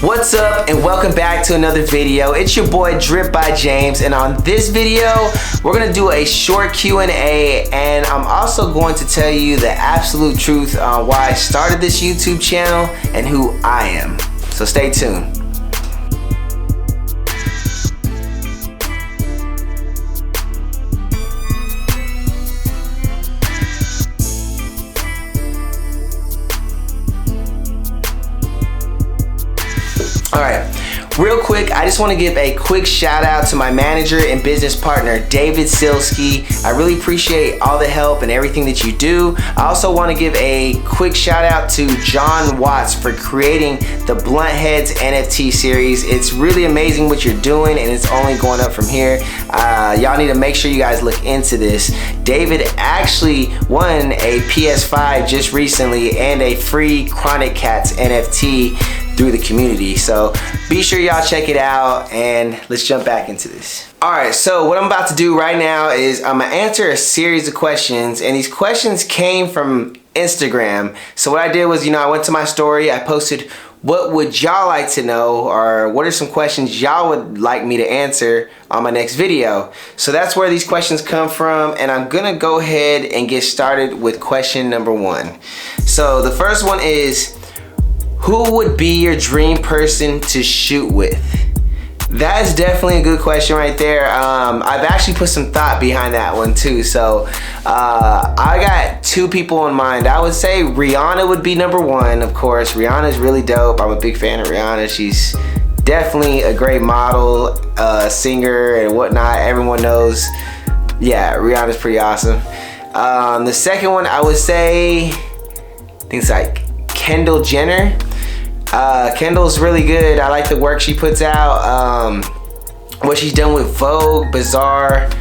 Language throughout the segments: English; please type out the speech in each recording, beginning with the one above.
What's up and welcome back to another video. It's your boy Dripbyjames, and on this video we're gonna do a short Q&A, and I'm also going to tell you the absolute truth on why I started this YouTube channel and who I am. So stay tuned. Alright, real quick, I just want to give a quick shout out to my manager and business partner, David Silsky. I really appreciate all the help and everything that you do. I also want to give a quick shout out to John Watts for creating the Blunt Heads NFT series. It's really amazing what you're doing, and it's only going up from here. Y'all need to make sure you guys look into this. David actually won a PS5 just recently and a free Chronic Cats NFT through the community, so be sure y'all check it out, and let's jump back into this. Alright, so what I'm about to do right now is I'm gonna answer a series of questions, and these questions came from Instagram. So what I did was, I went to my story, I posted what would y'all like to know, or what are some questions y'all would like me to answer on my next video. So that's where these questions come from, and I'm gonna go ahead and get started with question number 1. So the first one is, who would be your dream person to shoot with? That is definitely a good question right there. I've actually put some thought behind that one too. So I got 2 people in mind. I would say Rihanna would be number 1, of course. Rihanna's really dope. I'm a big fan of Rihanna. She's definitely a great model, singer and whatnot. Everyone knows, yeah, Rihanna's pretty awesome. The second one, I would say, things like Kendall Jenner. Kendall's really good. I like the work she puts out. What she's done with Vogue, Bazaar,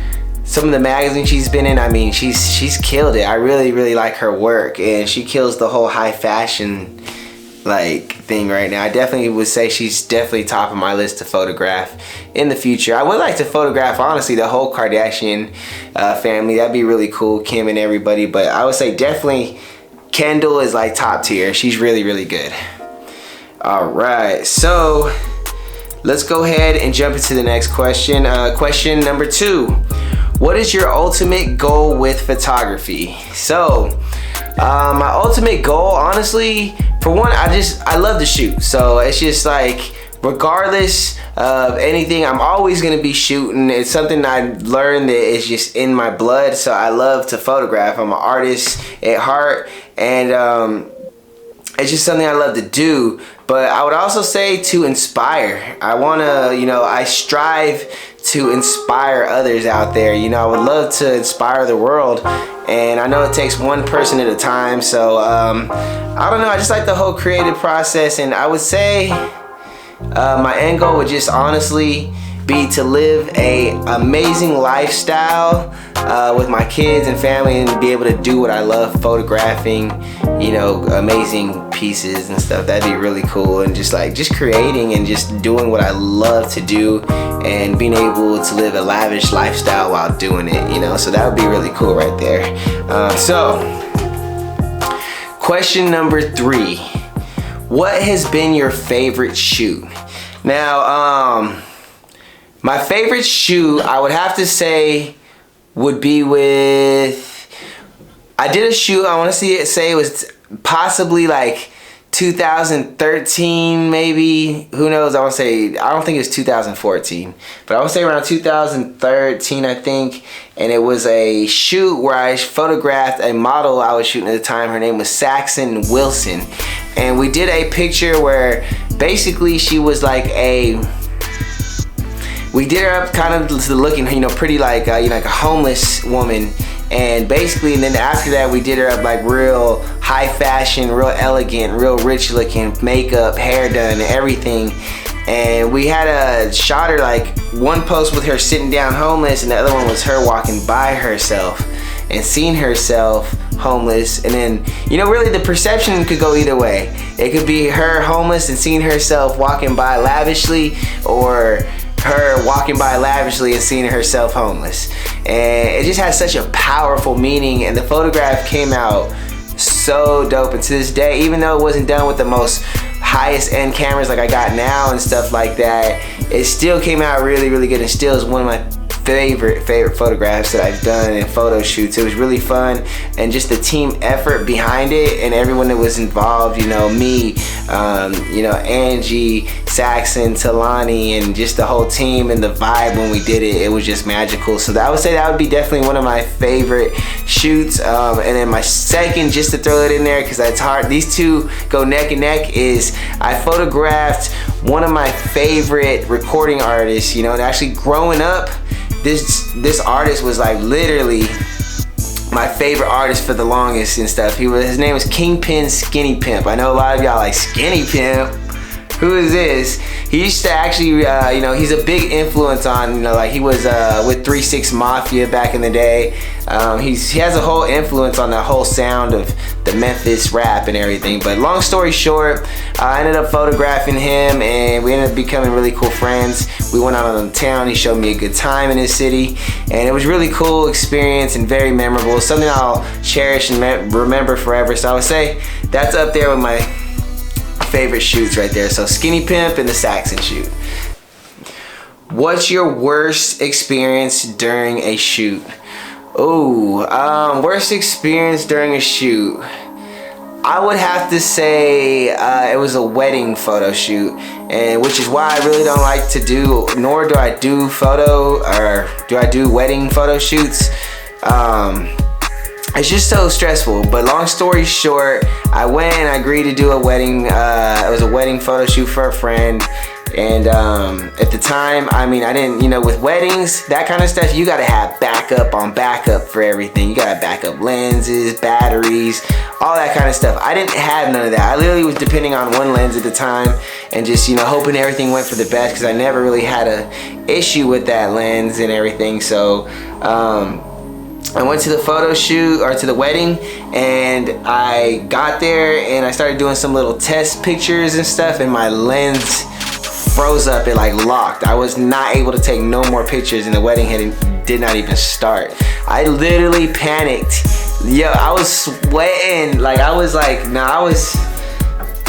some of the magazines she's been in. I mean, she's killed it. I really like her work, and she kills the whole high fashion thing right now. I definitely would say she's definitely top of my list to photograph in the future. I would like to photograph, honestly, the whole Kardashian family. That'd be really cool, Kim and everybody. But I would say definitely Kendall is like top tier. She's really good. Alright, so let's go ahead and jump into the next question. Question number 2. What is your ultimate goal with photography? So, my ultimate goal, honestly, for one, I love to shoot. So it's just like, regardless of anything, I'm always gonna be shooting. It's something I learned that is just in my blood. So I love to photograph. I'm an artist at heart, and it's just something I love to do. But I would also say to inspire. I wanna, I strive to inspire others out there. I would love to inspire the world, and I know it takes one person at a time. So I don't know, I just like the whole creative process, and I would say my end goal would just honestly be to live a amazing lifestyle with my kids and family, and to be able to do what I love, photographing, amazing pieces and stuff. That'd be really cool, and just creating and just doing what I love to do, and being able to live a lavish lifestyle while doing it, so that would be really cool right there. So question number 3, what has been your favorite shoot? Now, my favorite shoot, I would have to say, would be with, I did a shoot, I want to say it was possibly 2013 maybe, who knows. I don't think it was 2014, but I would say around 2013, I think. And it was a shoot where I photographed a model I was shooting at the time. Her name was Saxon Wilson, and we did a picture where basically she was we did her up kind of looking, pretty like a homeless woman. And basically, and then after that, we did her up real high fashion, real elegant, real rich looking, makeup, hair done, everything. And we had a shot her one post with her sitting down homeless, and the other one was her walking by herself and seeing herself homeless. And then, really the perception could go either way. It could be her homeless and seeing herself walking by lavishly, or her walking by lavishly and seeing herself homeless. And it just has such a powerful meaning, and the photograph came out so dope. And to this day, even though it wasn't done with the most highest end cameras like I got now and stuff like that, it still came out really, really good, and still is one of my favorite photographs that I've done in photo shoots. It was really fun, and just the team effort behind it and everyone that was involved, you know, me, you know, Angie, Saxon, Talani, and just the whole team, and the vibe when we did it, it was just magical. So I would say that would be definitely one of my favorite shoots. And then my second, just to throw it in there because it's hard, these two go neck and neck, is I photographed one of my favorite recording artists, you know, and actually growing up, this artist was like literally my favorite artist for the longest and stuff. His name was Kingpin Skinny Pimp. I know a lot of y'all like, Skinny Pimp, who is this? He used to actually, you know, he's a big influence on, you know, like he was with 3 6 Mafia back in the day. He has a whole influence on the whole sound of the Memphis rap and everything. But long story short, I ended up photographing him, and we ended up becoming really cool friends. We went out on the town. He showed me a good time in his city, and it was really cool experience and very memorable. Something I'll cherish and remember forever. So I would say that's up there with my favorite shoots right there. So Skinny Pimp and the Saxon shoot. What's your worst experience during a shoot? Oh, worst experience during a shoot. I would have to say it was a wedding photo shoot, and which is why I really don't like to do, nor do I do wedding photo shoots. It's just so stressful. But long story short, I went and I agreed to do a wedding. It was a wedding photo shoot for a friend. And at the time, I mean, I didn't, you know, with weddings, that kind of stuff, you gotta have backup on backup for everything. You gotta back up lenses, batteries, all that kind of stuff. I didn't have none of that. I literally was depending on one lens at the time and just, you know, hoping everything went for the best, because I never really had a issue with that lens and everything. So I went to the photo shoot, or to the wedding, and I got there and I started doing some little test pictures and stuff, and my lens froze up. It like locked. I was not able to take no more pictures, and the wedding did not even start. I literally panicked. Yo, I was sweating. Like I was like, no,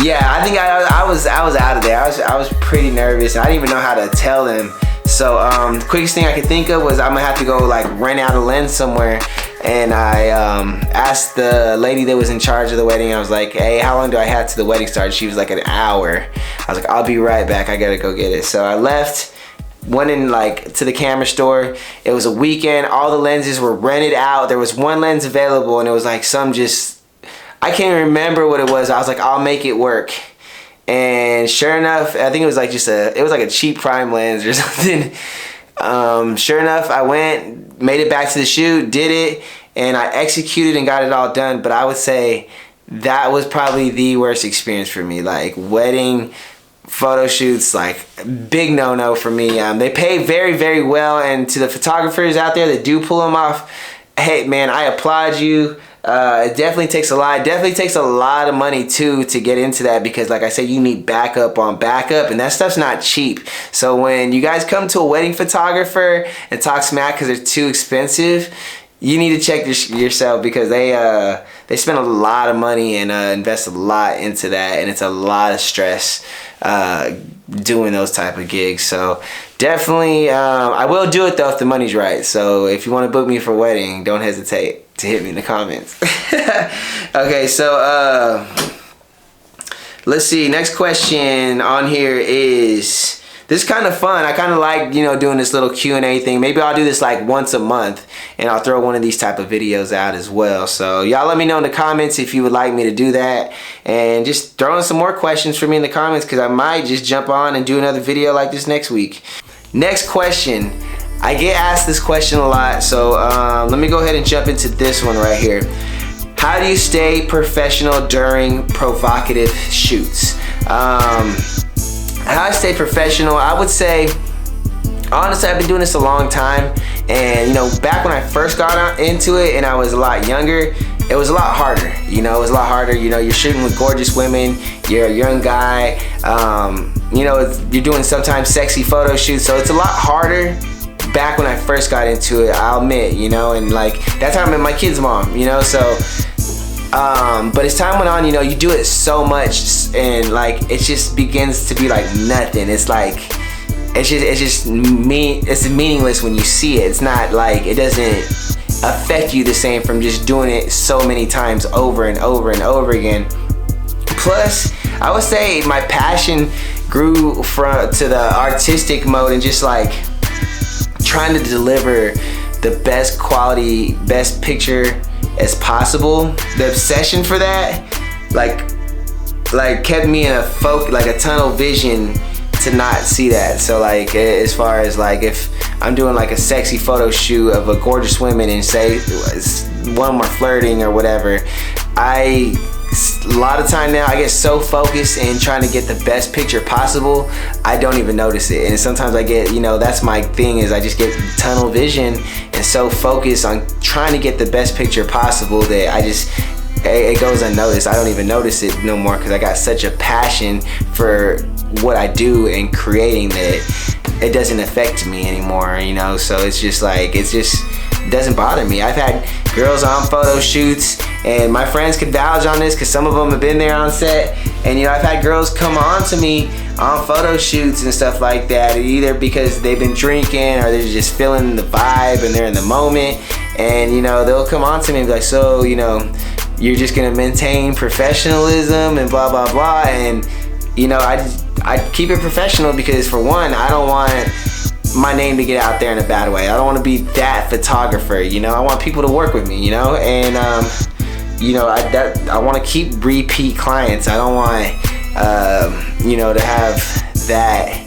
yeah, I think I was out of there. I was pretty nervous. I didn't even know how to tell them. So the quickest thing I could think of was I'm gonna have to go like rent out a lens somewhere. And I asked the lady that was in charge of the wedding, I was like, hey, how long do I have to the wedding start? She was like, an hour. I was like, I'll be right back, I gotta go get it. So I left, went in like to the camera store. It was a weekend, all the lenses were rented out. There was one lens available, and it was like I can't remember what it was. I was like, I'll make it work. And sure enough, I think it was like it was like a cheap prime lens or something. Sure enough, I went, made it back to the shoot, did it, and I executed and got it all done. But I would say that was probably the worst experience for me. Like wedding photo shoots, like big no-no for me. They pay very, very well, and to the photographers out there that do pull them off, hey man, I applaud you. It definitely takes a lot. It definitely takes a lot of money too to get into that, because like I said, you need backup on backup, and that stuff's not cheap. So when you guys come to a wedding photographer and talk smack because they're too expensive, you need to check yourself, because they spend a lot of money and invest a lot into that, and it's a lot of stress doing those type of gigs. So definitely, I will do it though if the money's right. So if you want to book me for a wedding, don't hesitate to hit me in the comments. Okay, so let's see. Next question on here is, this is kind of fun. I kind of like, you know, doing this little Q&A thing. Maybe I'll do this like once a month, and I'll throw one of these type of videos out as well. So y'all let me know in the comments if you would like me to do that, and just throw in some more questions for me in the comments, because I might just jump on and do another video like this next week. Next question. I get asked this question a lot, so let me go ahead and jump into this one right here. How do you stay professional during provocative shoots? How I stay professional, I would say, honestly, I've been doing this a long time, and you know, back when I first got into it and I was a lot younger, it was a lot harder. You know, it was a lot harder. You know, you're shooting with gorgeous women, you're a young guy, you know, you're doing sometimes sexy photo shoots, so it's a lot harder back when I first got into it, I'll admit, you know, and like that time I met my kid's mom, you know, so But as time went on, you do it so much, and like it just begins to be like nothing. It's like it's meaningless when you see it. It's not like, it doesn't affect you the same from just doing it so many times over and over and over again. Plus, I would say my passion grew to the artistic mode and just like trying to deliver the best quality, best picture as possible. The obsession for that, like kept me in a tunnel vision to not see that. So like, as far as like, if I'm doing like a sexy photo shoot of a gorgeous woman and say one more flirting or whatever, a lot of time now I get so focused in trying to get the best picture possible, I don't even notice it. And sometimes I get, that's my thing, is I just get tunnel vision and so focused on trying to get the best picture possible that it goes unnoticed. I don't even notice it no more, because I got such a passion for what I do and creating that it doesn't affect me anymore, so it's just like, it doesn't bother me. I've had girls on photo shoots, and my friends could vouch on this because some of them have been there on set, and I've had girls come on to me on photo shoots and stuff like that, either because they've been drinking or they're just feeling the vibe and they're in the moment, and they'll come on to me and be like, so you're just gonna maintain professionalism and blah blah blah. And I keep it professional because, for one, I don't want my name to get out there in a bad way. I don't want to be that photographer, I want people to work with me, and I want to keep repeat clients. I don't want to have that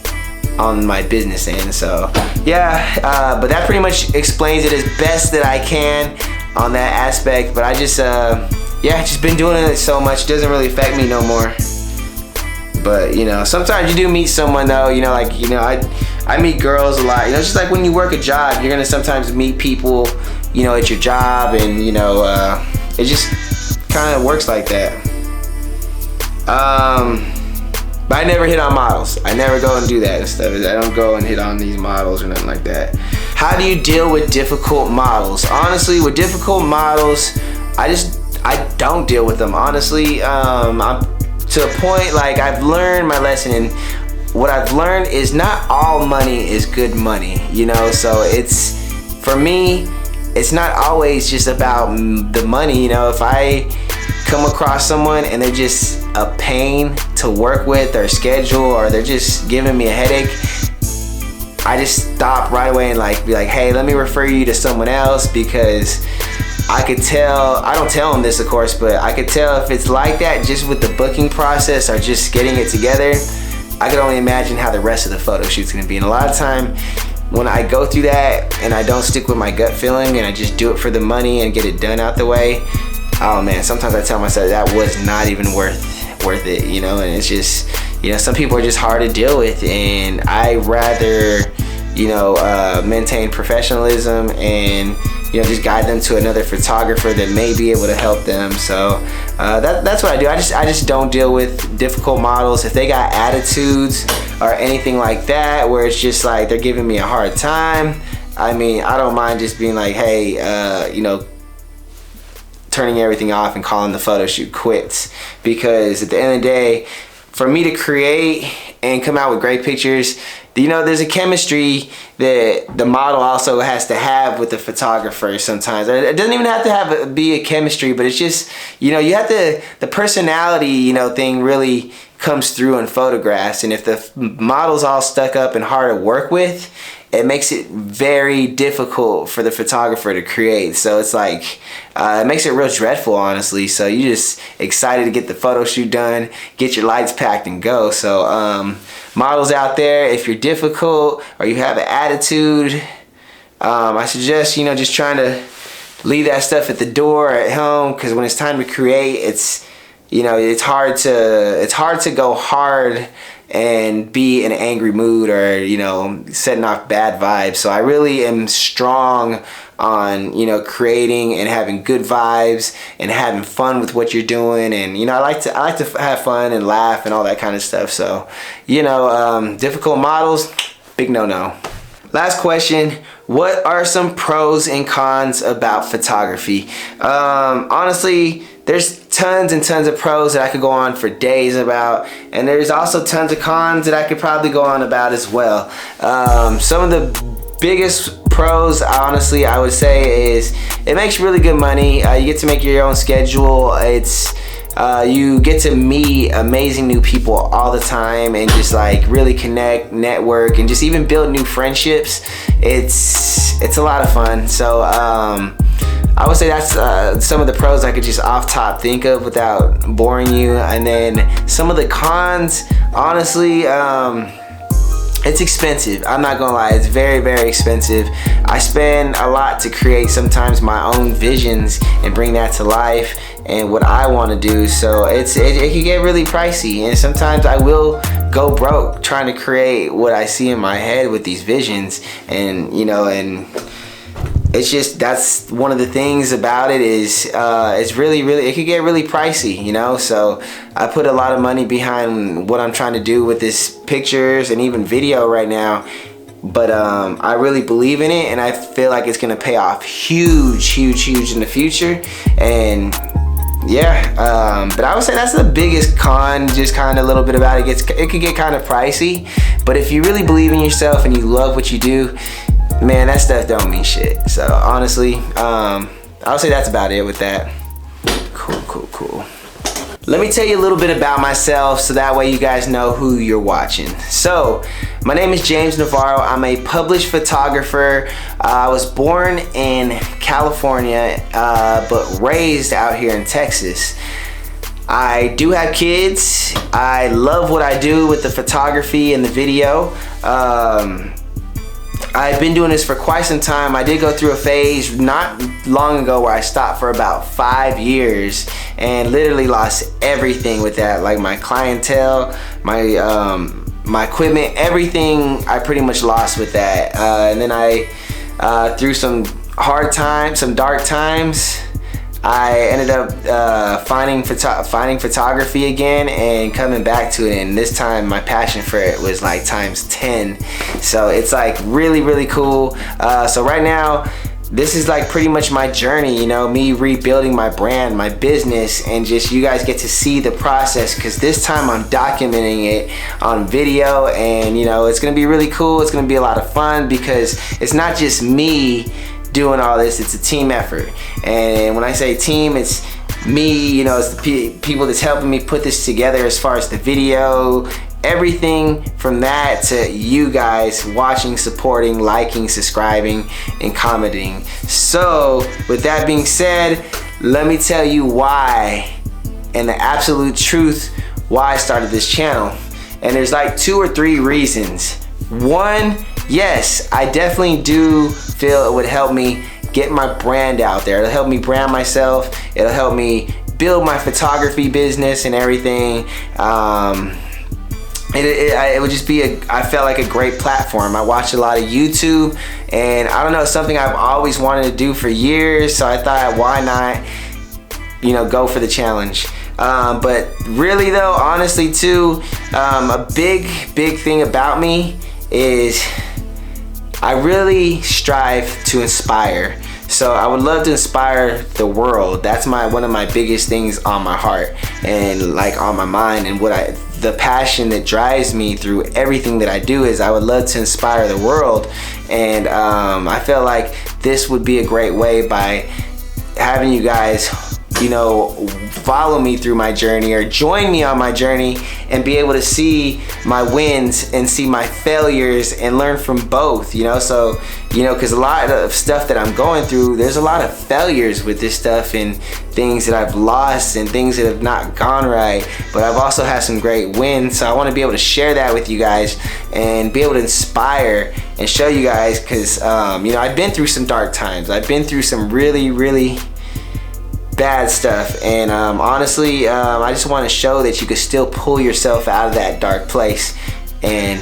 on my business end. So yeah, but that pretty much explains it as best that I can on that aspect. But I just just been doing it so much, it doesn't really affect me no more. But sometimes you do meet someone though, I meet girls a lot, just like when you work a job, you're gonna sometimes meet people, at your job, and it just kind of works like that. But I never hit on models. I never go and do that and stuff. I don't go and hit on these models or nothing like that. How do you deal with difficult models? Honestly, with difficult models, I don't deal with them, honestly. I'm to a point, like, I've learned my lesson, and what I've learned is not all money is good money, so for me, it's not always just about the money. If I come across someone and they're just a pain to work with, or schedule, or they're just giving me a headache, I just stop right away and be like, hey, let me refer you to someone else, because I could tell, I don't tell them this of course, but I could tell if it's like that just with the booking process or just getting it together. I could only imagine how the rest of the photo shoot's gonna be. And a lot of time when I go through that and I don't stick with my gut feeling and I just do it for the money and get it done out the way, oh man, sometimes I tell myself that was not even worth it, and it's just, some people are just hard to deal with, and I rather, maintain professionalism and just guide them to another photographer that may be able to help them. So that's what I do. I just don't deal with difficult models. If they got attitudes or anything like that, where it's just like they're giving me a hard time, I don't mind just being like, hey, turning everything off and calling the photo shoot quits. Because at the end of the day, for me to create and come out with great pictures, there's a chemistry that the model also has to have with the photographer sometimes. It doesn't even have to be a chemistry, but it's just, you have the personality, thing really comes through in photographs. And if the model's all stuck up and hard to work with, it makes it very difficult for the photographer to create. So it's like, it makes it real dreadful, honestly. So you just excited to get the photo shoot done, get your lights packed and go. So models out there, if you're difficult or you have an attitude, I suggest, just trying to leave that stuff at the door or at home, because when it's time to create, it's hard to go hard and be in an angry mood or setting off bad vibes. So I really am strong on creating and having good vibes and having fun with what you're doing. And I like to have fun and laugh and all that kind of stuff. So difficult models, big no. Last question: what are some pros and cons about photography? Honestly, there's tons and tons of pros that I could go on for days about, and there's also tons of cons that I could probably go on about as well. Some of the biggest pros, honestly, I would say is it makes really good money. You get to make your own schedule. You get to meet amazing new people all the time and just like really connect, network, and just even build new friendships. It's a lot of fun. So I would say that's some of the pros I could just off top think of without boring you. And then some of the cons, honestly, it's expensive. I'm not gonna lie, it's very, very expensive. I spend a lot to create sometimes my own visions and bring that to life and what I want to do. So it can get really pricey, and sometimes I will go broke trying to create what I see in my head with these visions. And and it's just, that's one of the things about it is it's really, it could get really pricey, so I put a lot of money behind what I'm trying to do with this pictures and even video right now, but I really believe in it, and I feel like it's gonna pay off huge in the future. And yeah, but I would say that's the biggest con, just kind of a little bit about it. It could get kind of pricey, but if you really believe in yourself and you love what you do, man, that stuff don't mean shit. So honestly, I would say that's about it with that. Cool. Let me tell you a little bit about myself so that way you guys know who you're watching. So my name is James Navarro. I'm a published photographer. I was born in California, but raised out here in Texas. I do have kids. I love what I do with the photography and the video. I've been doing this for quite some time. I did go through a phase not long ago where I stopped for about 5 years and literally lost everything with that, like my clientele, my equipment, everything I pretty much lost with that. And then I, through some hard times, some dark times, I ended up finding photography again and coming back to it, and this time my passion for it was like times 10. So it's like really cool. So right now, this is like pretty much my journey, me rebuilding my brand, my business, and just you guys get to see the process, because this time I'm documenting it on video, and it's gonna be really cool. It's gonna be a lot of fun because it's not just me doing all this, it's a team effort. And when I say team, it's me, it's the people that's helping me put this together as far as the video, everything from that to you guys watching, supporting, liking, subscribing, and commenting. So with that being said, let me tell you why, and the absolute truth why I started this channel. And there's like 2 or 3 reasons. One, yes, I definitely do feel it would help me get my brand out there. It'll help me brand myself. It'll help me build my photography business and everything. It would just be I felt like a great platform. I watch a lot of YouTube, and I don't know, something I've always wanted to do for years, so I thought, why not, go for the challenge. But really though, honestly too, a big thing about me is I really strive to inspire. So I would love to inspire the world. That's one of my biggest things on my heart and like on my mind, and the passion that drives me through everything that I do is I would love to inspire the world. And I feel like this would be a great way by having you guys follow me through my journey or join me on my journey and be able to see my wins and see my failures and learn from both, so because a lot of stuff that I'm going through, there's a lot of failures with this stuff and things that I've lost and things that have not gone right, but I've also had some great wins. So I want to be able to share that with you guys and be able to inspire and show you guys, because I've been through some dark times. I've been through some really bad stuff, and honestly, I just want to show that you can still pull yourself out of that dark place and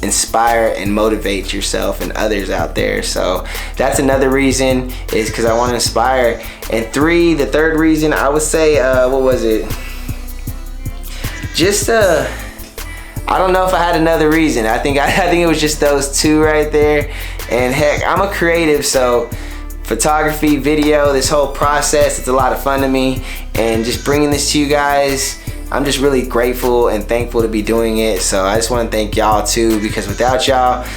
inspire and motivate yourself and others out there. So that's another reason, is because I want to inspire. And the third reason, I would say, what was it? Just I don't know if I had another reason. I think it was just those 2 right there. And heck, I'm a creative, so photography, video, this whole process. It's a lot of fun to me, and just bringing this to you guys, I'm just really grateful and thankful to be doing it. So I just want to thank y'all too, because without y'all,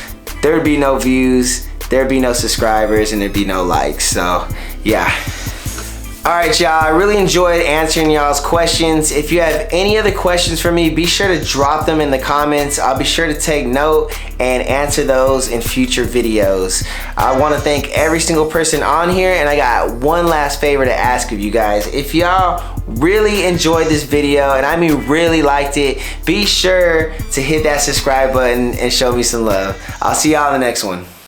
there would be no views, there'd be no subscribers, and there'd be no likes. So yeah. Alright y'all, I really enjoyed answering y'all's questions. If you have any other questions for me, be sure to drop them in the comments. I'll be sure to take note and answer those in future videos. I want to thank every single person on here, and I got one last favor to ask of you guys. If y'all really enjoyed this video, and I mean really liked it, be sure to hit that subscribe button and show me some love. I'll see y'all in the next one.